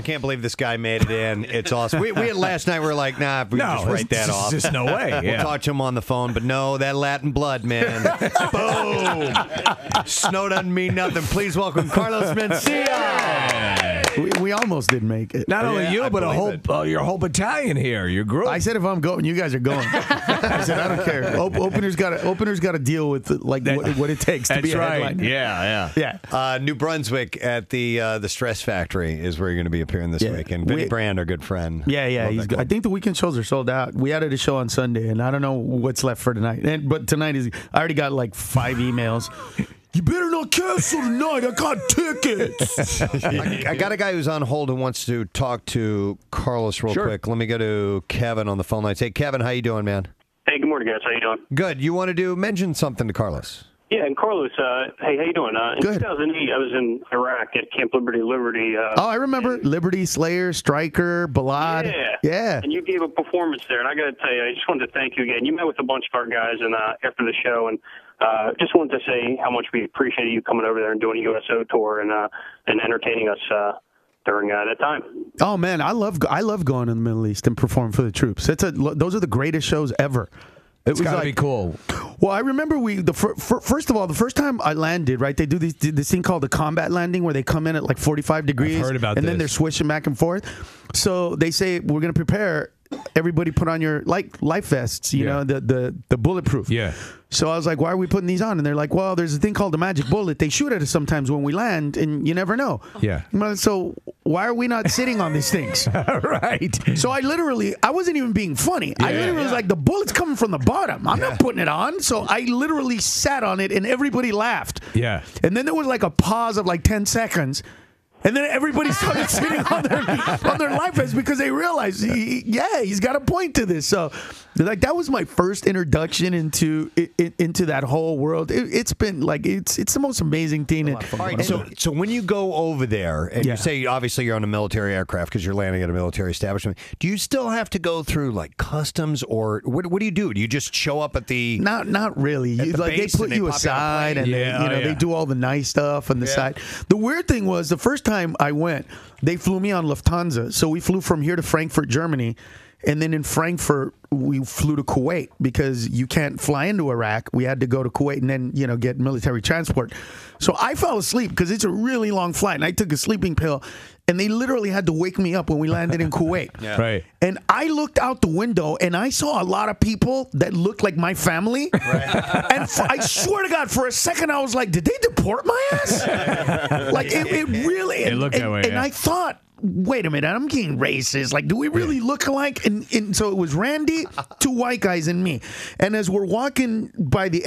can't believe this guy made it in. It's awesome. We had last night, we were like, nah, we just write that off. There's no way. We'll talk to him on the phone, but no, that Latin blood, man. Boom. Snow doesn't mean nothing. Please welcome Carlos Mencia. We almost didn't make it. Not only you, but your whole battalion here, your group. I said if I'm going, you guys are going. I said I don't care. Openers got to deal with what it takes to be a headliner. Yeah. New Brunswick at the Stress Factory is where you're going to be appearing this week. And Vinny Brand, our good friend. Yeah. He's good. I think the weekend shows are sold out. We added a show on Sunday, and I don't know what's left for tonight. But tonight I already got like 5 emails. You better not cancel tonight. I got tickets. I got a guy who's on hold who wants to talk to Carlos real quick. Let me go to Kevin on the phone line. Hey, Kevin, how you doing, man? Hey, good morning, guys. How you doing? Good. You wanted to mention something to Carlos? Yeah, and Carlos, hey, how you doing? In 2008, I was in Iraq at Camp Liberty. I remember. Liberty, Slayer, Stryker, Balad. Yeah. And you gave a performance there, and I got to tell you, I just wanted to thank you again. You met with a bunch of our guys and after the show, and just wanted to say how much we appreciate you coming over there and doing a USO tour and entertaining us during that time. Oh man, I love going in the Middle East and performing for the troops. Those are the greatest shows ever. It's got to be cool. Well, I remember first of all, the first time I landed, right, they do this thing called the combat landing where they come in at like 45 degrees. I've heard about and then they're swishing back and forth. So they say, we're going to prepare. Everybody put on your life vests, you know, the bulletproof. Yeah. So I was like, why are we putting these on? And they're like, well, there's a thing called the magic bullet. They shoot at us sometimes when we land, and you never know. Yeah. So why are we not sitting on these things? Right. So I wasn't even being funny. I literally was like, the bullet's coming from the bottom. I'm not putting it on. So I literally sat on it, and everybody laughed. Yeah. And then there was like a pause of like 10 seconds. And then everybody started sitting on their life vests because they realized, he's got a point to this. So, like, that was my first introduction into that whole world. It's been like it's the most amazing thing. All right, so when you go over there and you say obviously you're on a military aircraft because you're landing at a military establishment, do you still have to go through like customs or what do you do? Do you just show up at the not really? They put you aside and they do all the nice stuff on the side. The weird thing was the first time I went, they flew me on Lufthansa. So we flew from here to Frankfurt, Germany. And then in Frankfurt, we flew to Kuwait because you can't fly into Iraq. We had to go to Kuwait and then, get military transport. So I fell asleep because it's a really long flight. And I took a sleeping pill. And they literally had to wake me up when we landed in Kuwait. Right. And I looked out the window, and I saw a lot of people that looked like my family. Right. And I swear to God, for a second, I was like, did they deport my ass? Like, it really... It looked that way, And I thought... Wait a minute, I'm getting racist. Like, do we really look alike? And so it was Randy, 2 white guys, and me. And as we're walking by the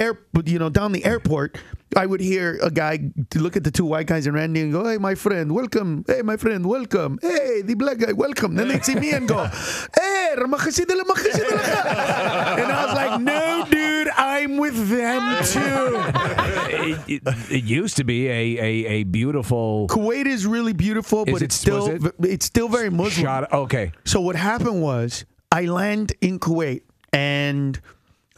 down the airport, I would hear a guy look at the 2 white guys and Randy and go, "Hey, my friend, welcome. Hey, my friend, welcome. Hey, the black guy, welcome." Then they see me and go, "Hey, and I was like, "No, dude, I'm with them too." It used to be a beautiful. Kuwait is really beautiful, but it's still very Muslim. Okay. So what happened was I land in Kuwait and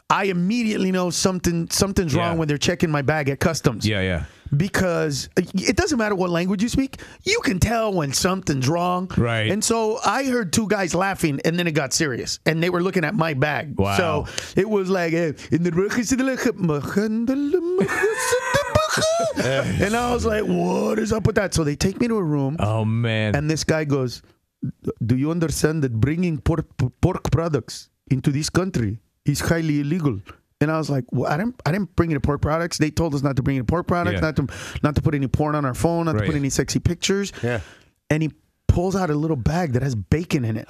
I immediately know something's wrong when they're checking my bag at customs. Yeah. Because it doesn't matter what language you speak, you can tell when something's wrong. Right. And so I heard 2 guys laughing, and then it got serious, and they were looking at my bag. Wow. So it was like, and I was like, what is up with that? So they take me to a room. Oh man. And this guy goes, "Do you understand that bringing pork products into this country is highly illegal?" And I was like, well, I didn't bring any pork products. They told us not to bring any pork products, not to put any porn on our phone, not to put any sexy pictures. Yeah. And he pulls out a little bag that has bacon in it.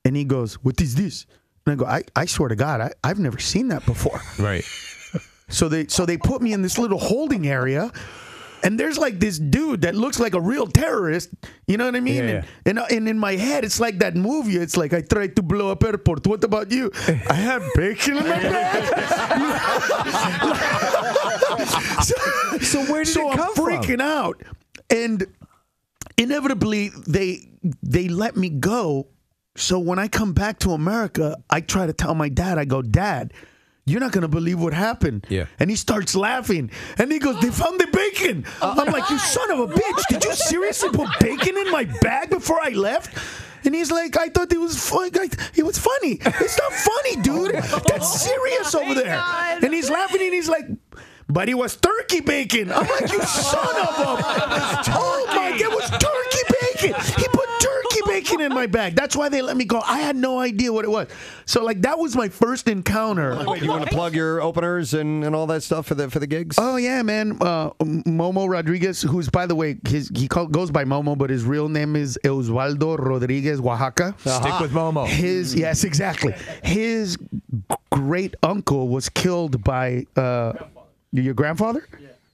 And he goes, "What is this?" And I go, I swear to God, I've never seen that before. Right. So they put me in this little holding area. And there's like this dude that looks like a real terrorist, you know what I mean? Yeah. And in my head, it's like that movie. It's like, I tried to blow up airport. What about you? I have bacon in my bag. So where did it come I'm freaking out. And inevitably, they let me go. So when I come back to America, I try to tell my dad, I go, "Dad, you're not going to believe what happened. Yeah. And he starts laughing. And he goes, they found the bacon. I'm like, you son of a bitch. Did you seriously put bacon in my bag before I left? And he's like, I thought it was fun. It was funny. It's not funny, dude. That's serious over there. And he's laughing and he's like, but it was turkey bacon. I'm like, you son of a... Oh, my God, it was turkey bacon. He put turkey bacon in my bag. That's why they let me go. I had no idea what it was. So, like, that was my first encounter. Wait, you want to plug your openers and all that stuff for the gigs? Oh, yeah, man. Momo Rodriguez, who's, by the way, goes by Momo, but his real name is Osvaldo Rodriguez Oaxaca. Stick with Momo. Yes, exactly. His great uncle was killed by... your grandfather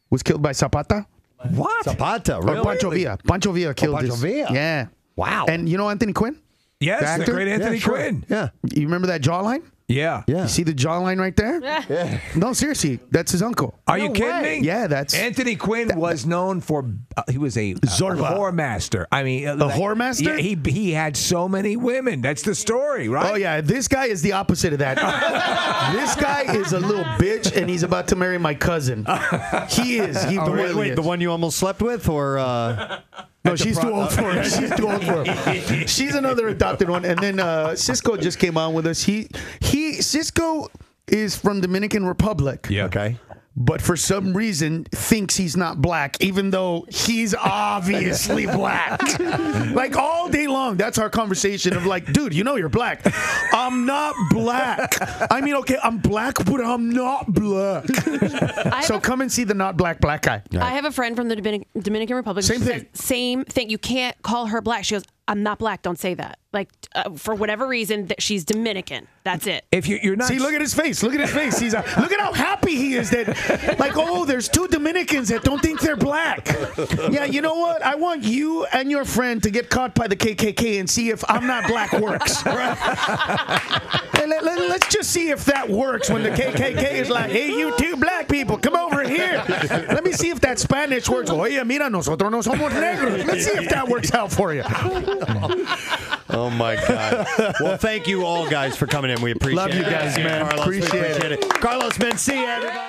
was killed by Zapata? What? Zapata, really? Or Pancho Villa. Pancho Villa killed Pancho Villa? Yeah. Wow. And you know Anthony Quinn? Yes, the great Anthony Quinn. Yeah. You remember that jawline? Yeah. You see the jawline right there? Yeah. No, seriously. That's his uncle. Are you kidding me? Yeah, that's... Anthony Quinn was known for... he was a Zorba. whore master. I mean... A whore master? Yeah, he had so many women. That's the story, right? Oh, yeah. This guy is the opposite of that. This guy is a little bitch, and he's about to marry my cousin. He is. He really is. The one you almost slept with, or... No, she's too old for it. She's too old for it. She's another adopted one. And then Cisco just came on with us. Cisco is from Dominican Republic. Yeah. Okay. But for some reason thinks he's not black, even though he's obviously black. Like all day long, that's our conversation of like, dude, you know you're black. I'm not black. I mean, okay, I'm black, but I'm not black. So come and see the not black guy. I have a friend from the Dominican Republic. Same thing. Same thing. You can't call her black. She goes, I'm not black. Don't say that. Like, for whatever reason, that she's Dominican. That's it. If you're not... See, look at his face. Look at his face. Look at how happy he is that, like, oh, there's two Dominicans that don't think they're black. Yeah, you know what? I want you and your friend to get caught by the KKK and see if I'm not black works. Right? Hey, let's just see if that works when the KKK is like, hey, you two black people, come over here. Let me see if that Spanish works. Oye, mira, nosotros no somos negros. Let's see if that works out for you. Oh, my God. Well, thank you all, guys, for coming in. We appreciate it. Love you guys, man. Carlos, appreciate it. Carlos Mencia, everybody.